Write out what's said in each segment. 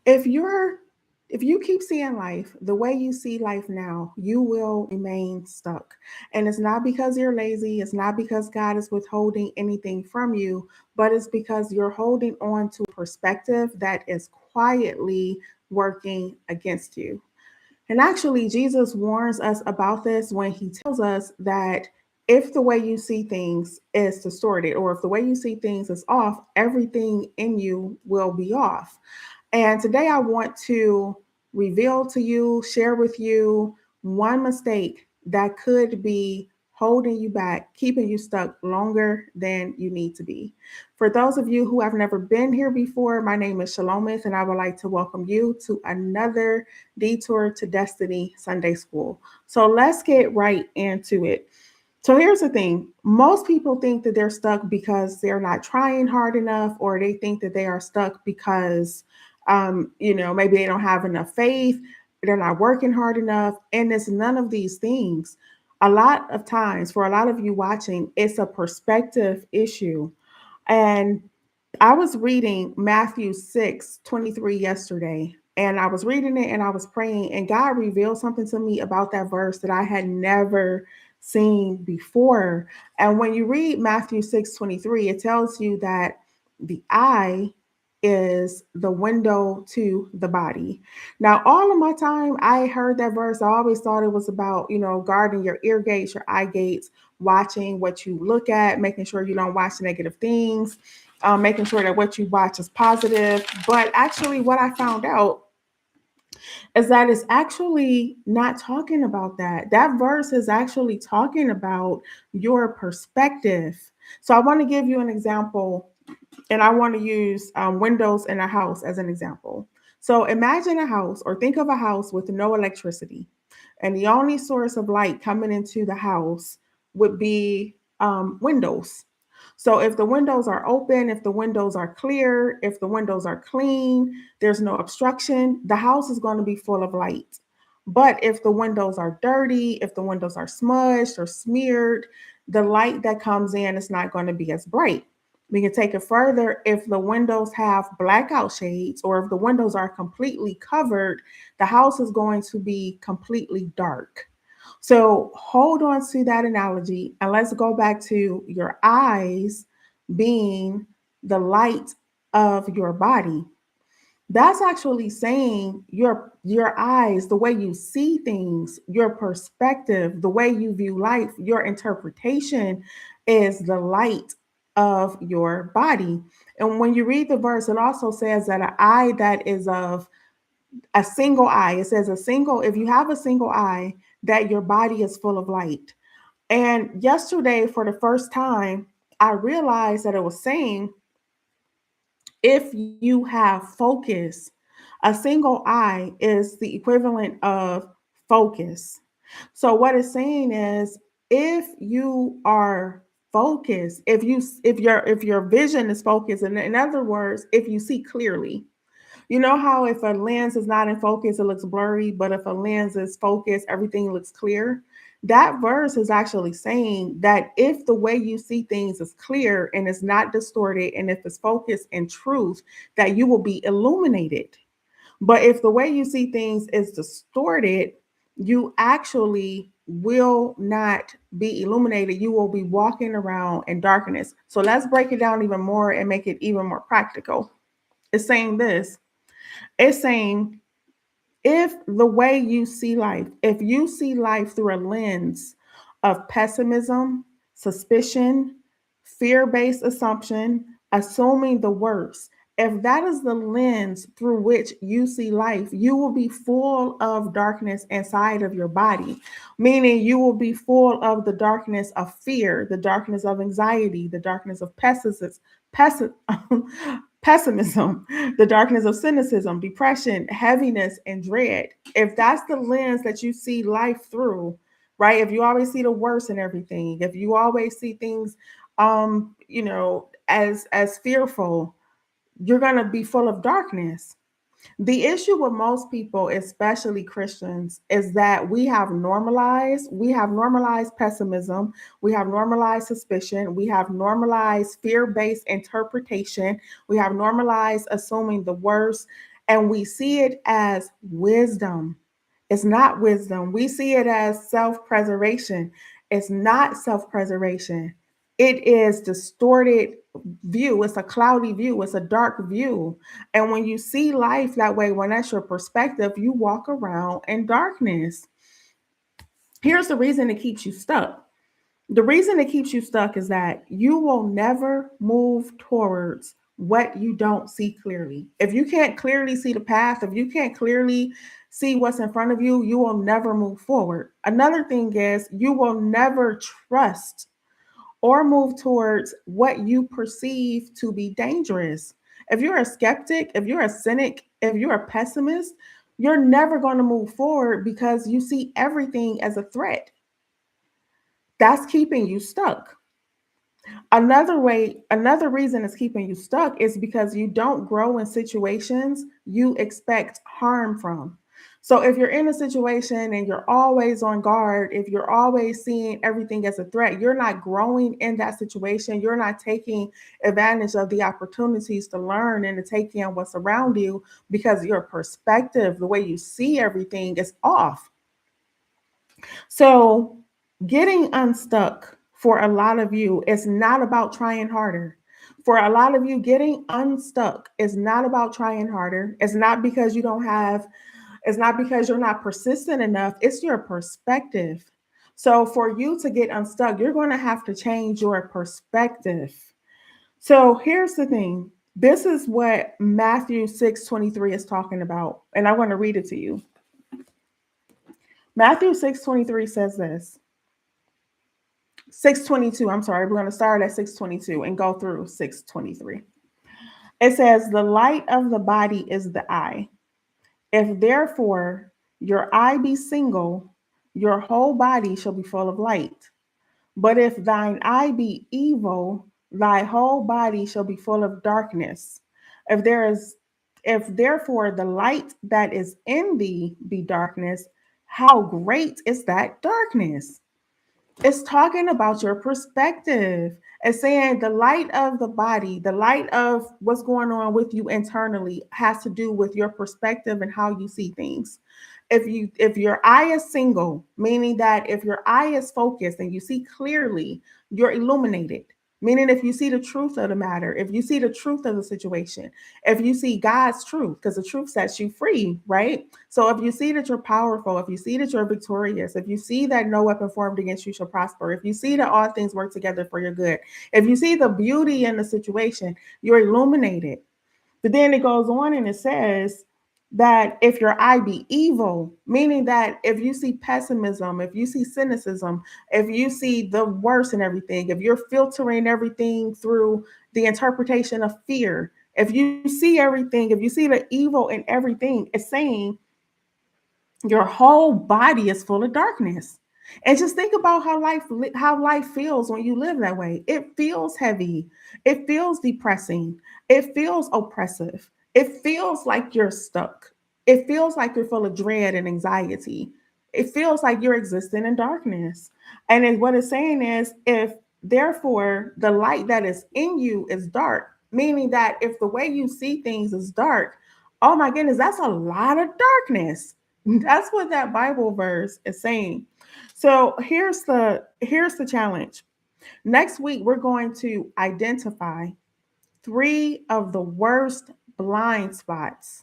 If you're if you keep seeing life the way you see life now, you will remain stuck. And it's not because you're lazy, it's not because God is withholding anything from you, but it's because you're holding on to a perspective that is quietly working against you. And actually, Jesus warns us about this when he tells us that if the way you see things is distorted, or if the way you see things is off, everything in you will be off. And today I want to reveal to you, share with you one mistake that could be holding you back, keeping you stuck longer than you need to be. For those of you who have never been here before, my name is Shelomith, and I would like to welcome you to another Detour to Destiny Sunday School. So let's get right into it. So here's the thing. Most people think that they're stuck because they're not trying hard enough, or they think that they are stuck because, maybe they don't have enough faith, they're not working hard enough. And it's none of these things. A lot of times, for a lot of you watching, it's a perspective issue. And I was reading Matthew 6:23 yesterday, and I was reading it and I was praying, and God revealed something to me about that verse that I had never seen before. And when you read Matthew 6:23, it tells you that the eye is the window to the body. Now, all of my time I heard that verse, I always thought it was about, guarding your ear gates, your eye gates, watching what you look at, making sure you don't watch negative things, making sure that what you watch is positive. But actually, what I found out is that it's actually not talking about that. That verse is actually talking about your perspective. So I want to give you an example, and I want to use windows in a house as an example. So imagine a house, or think of a house with no electricity, and the only source of light coming into the house would be windows. So if the windows are open, if the windows are clear, if the windows are clean, there's no obstruction, the house is going to be full of light. But if the windows are dirty, if the windows are smudged or smeared, the light that comes in is not going to be as bright. We can take it further. If the windows have blackout shades, or if the windows are completely covered, the house is going to be completely dark. So hold on to that analogy, and let's go back to your eyes being the light of your body. That's actually saying your eyes, the way you see things, your perspective, the way you view life, your interpretation is the light of your body. And when you read the verse, it also says that an eye that is of a single eye, it says if you have a single eye, that your body is full of light. And yesterday, for the first time, I realized that it was saying if you have focus, a single eye is the equivalent of focus. So what it's saying is, if you are focused, if your vision is focused, and in other words, if you see clearly, you know how if a lens is not in focus, it looks blurry, but if a lens is focused, everything looks clear. That verse is actually saying that if the way you see things is clear and it's not distorted, and if it's focused in truth, that you will be illuminated. But if the way you see things is distorted, you actually will not be illuminated. You will be walking around in darkness. So let's break it down even more and make it even more practical. It's saying this. It's saying if the way you see life, if you see life through a lens of pessimism, suspicion, fear based assumption, assuming the worst, if that is the lens through which you see life, you will be full of darkness inside of your body, meaning you will be full of the darkness of fear, the darkness of anxiety, the darkness of pessimism, the darkness of cynicism, depression, heaviness, and dread. If that's the lens that you see life through, right? If you always see the worst in everything, if you always see things, as fearful, you're gonna be full of darkness. The issue with most people, especially Christians, is that we have normalized pessimism, we have normalized suspicion, we have normalized fear-based interpretation, we have normalized assuming the worst. and we see it as wisdom. It's not wisdom. We see it as self preservation. It's not self preservation. It is distorted view. It's a cloudy view. It's a dark view. And when you see life that way, when that's your perspective, you walk around in darkness. Here's the reason it keeps you stuck. The reason it keeps you stuck is that you will never move towards what you don't see clearly. If you can't clearly see the path, if you can't clearly see what's in front of you, you will never move forward. Another thing is you will never trust or move towards what you perceive to be dangerous. If you're a skeptic, if you're a cynic, if you're a pessimist, you're never going to move forward because you see everything as a threat. That's keeping you stuck. Another reason it's keeping you stuck is because you don't grow in situations you expect harm from. So if you're in a situation and you're always on guard, if you're always seeing everything as a threat, you're not growing in that situation. You're not taking advantage of the opportunities to learn and to take in what's around you because your perspective, the way you see everything is off. So, getting unstuck for a lot of you is not about trying harder. For a lot of you, getting unstuck is not about trying harder. It's not because you don't have, it's not because you're not persistent enough. It's your perspective. So, for you to get unstuck, you're going to have to change your perspective. So, here's the thing, this is what Matthew 6:23 is talking about. And I want to read it to you. Matthew 6:23 says this. 6:22, I'm sorry, we're going to start at 6:22 and go through 6:23. It says, "The light of the body is the eye. If therefore your eye be single, your whole body shall be full of light. But if thine eye be evil, thy whole body shall be full of darkness. If there is if therefore the light that is in thee be darkness, how great is that darkness?" It's talking about your perspective. It's saying the light of the body, the light of what's going on with you internally has to do with your perspective and how you see things. If your eye is single, meaning that if your eye is focused and you see clearly, you're illuminated. Meaning, if you see the truth of the matter, if you see the truth of the situation, if you see God's truth, because the truth sets you free, right? So, if you see that you're powerful, if you see that you're victorious, if you see that no weapon formed against you shall prosper, if you see that all things work together for your good, if you see the beauty in the situation, you're illuminated. But then it goes on and it says that if your eye be evil, meaning that if you see pessimism, if you see cynicism, if you see the worst in everything, if you're filtering everything through the interpretation of fear, if you see everything, if you see the evil in everything, it's saying your whole body is full of darkness. And just think about how life feels when you live that way. It feels heavy. It feels depressing. It feels oppressive. It feels like you're stuck. It feels like you're full of dread and anxiety. It feels like you're existing in darkness. And what it's saying is, if therefore the light that is in you is dark, meaning that if the way you see things is dark, oh my goodness, that's a lot of darkness. That's what that Bible verse is saying. So here's the challenge. Next week we're going to identify 3 of the worst blind spots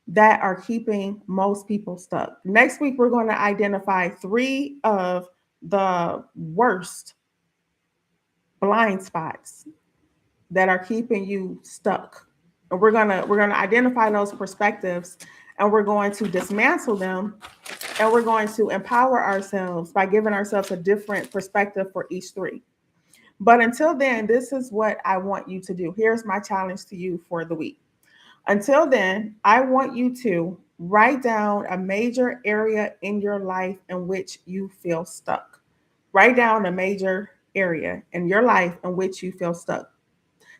that are keeping most people stuck. Next week we're going to identify 3 of the worst blind spots that are keeping you stuck. And we're gonna identify those perspectives, and we're going to dismantle them, and we're going to empower ourselves by giving ourselves a different perspective for each 3. But until then, this is what I want you to do. Here's my challenge to you for the week. Until then, I want you to write down a major area in your life in which you feel stuck. Write down a major area in your life in which you feel stuck.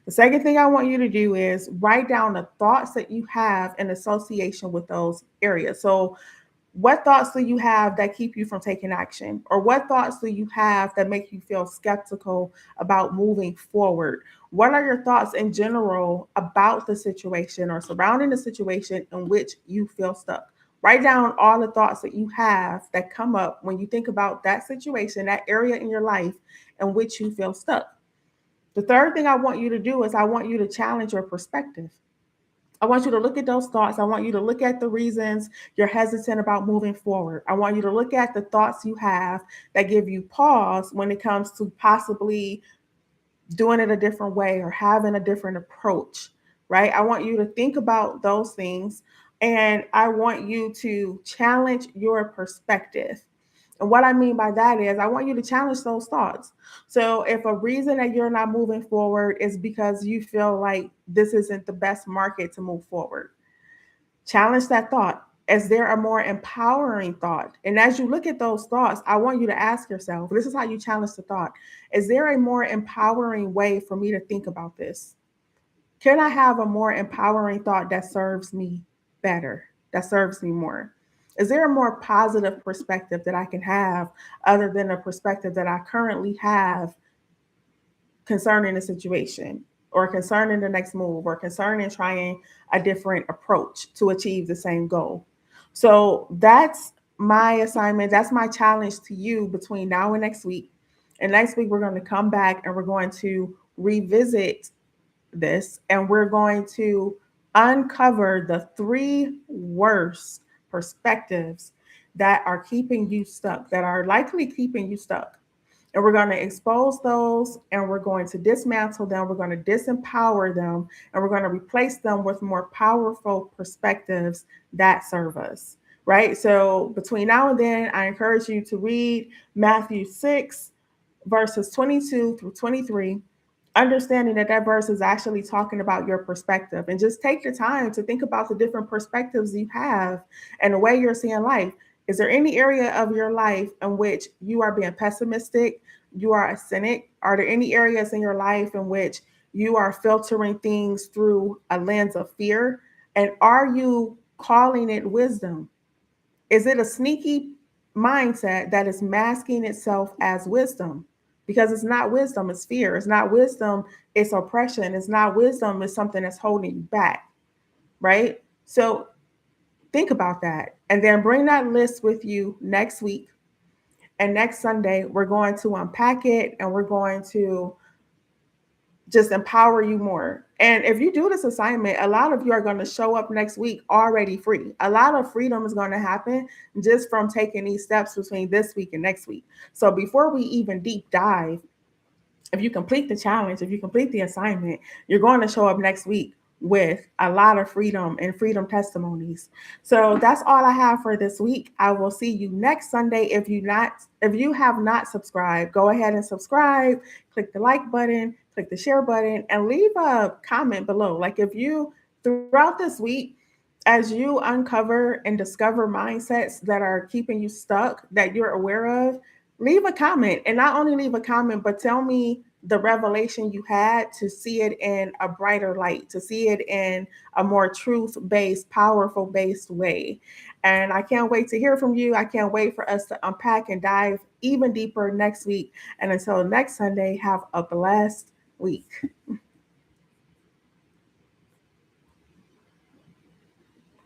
The second thing I want you to do is write down the thoughts that you have in association with those areas. So What thoughts do you have that keep you from taking action? Or what thoughts do you have that make you feel skeptical about moving forward? What are your thoughts in general about the situation or surrounding the situation in which you feel stuck? Write down all the thoughts that you have that come up when you think about that situation, that area in your life in which you feel stuck. The third thing I want you to do is I want you to challenge your perspective. I want you to look at those thoughts. I want you to look at the reasons you're hesitant about moving forward. I want you to look at the thoughts you have that give you pause when it comes to possibly doing it a different way or having a different approach, right? I want you to think about those things and I want you to challenge your perspective. And what I mean by that is, I want you to challenge those thoughts. So, if a reason that you're not moving forward is because you feel like this isn't the best market to move forward, challenge that thought. Is there a more empowering thought? And as you look at those thoughts, I want you to ask yourself, this is how you challenge the thought. Is there a more empowering way for me to think about this? Can I have a more empowering thought that serves me better, that serves me more? Is there a more positive perspective that I can have other than the perspective that I currently have concerning the situation or concerning the next move or concerning trying a different approach to achieve the same goal? So that's my assignment. That's my challenge to you between now and next week. And next week, we're going to come back and we're going to revisit this and we're going to uncover the three worst perspectives that are keeping you stuck, that are likely keeping you stuck. And we're going to expose those and we're going to dismantle them. We're going to disempower them and we're going to replace them with more powerful perspectives that serve us. Right. So between now and then, I encourage you to read Matthew 6, verses 22 through 23, understanding that that verse is actually talking about your perspective. And just take the time to think about the different perspectives you have and the way you're seeing life. Is there any area of your life in which you are being pessimistic? You are a cynic? Are there any areas in your life in which you are filtering things through a lens of fear? And are you calling it wisdom? Is it a sneaky mindset that is masking itself as wisdom? Because it's not wisdom, it's fear. It's not wisdom, it's oppression. It's not wisdom, it's something that's holding you back, right? So think about that. And then bring that list with you next week. And next Sunday, we're going to unpack it and we're going to just empower you more. And if you do this assignment, a lot of you are going to show up next week already free. A lot of freedom is going to happen just from taking these steps between this week and next week. So before we even deep dive, if you complete the challenge, if you complete the assignment, you're going to show up next week with a lot of freedom and freedom testimonies. So that's all I have for this week. I will see you next Sunday. If you have not subscribed, go ahead and subscribe, click the like button, click the share button, and leave a comment below. Like if you throughout this week, as you uncover and discover mindsets that are keeping you stuck that you're aware of, leave a comment. And not only leave a comment, but tell me the revelation you had to see it in a brighter light, to see it in a more truth-based, powerful-based way. And I can't wait to hear from you. I can't wait for us to unpack and dive even deeper next week. And until next Sunday, have a blessed week.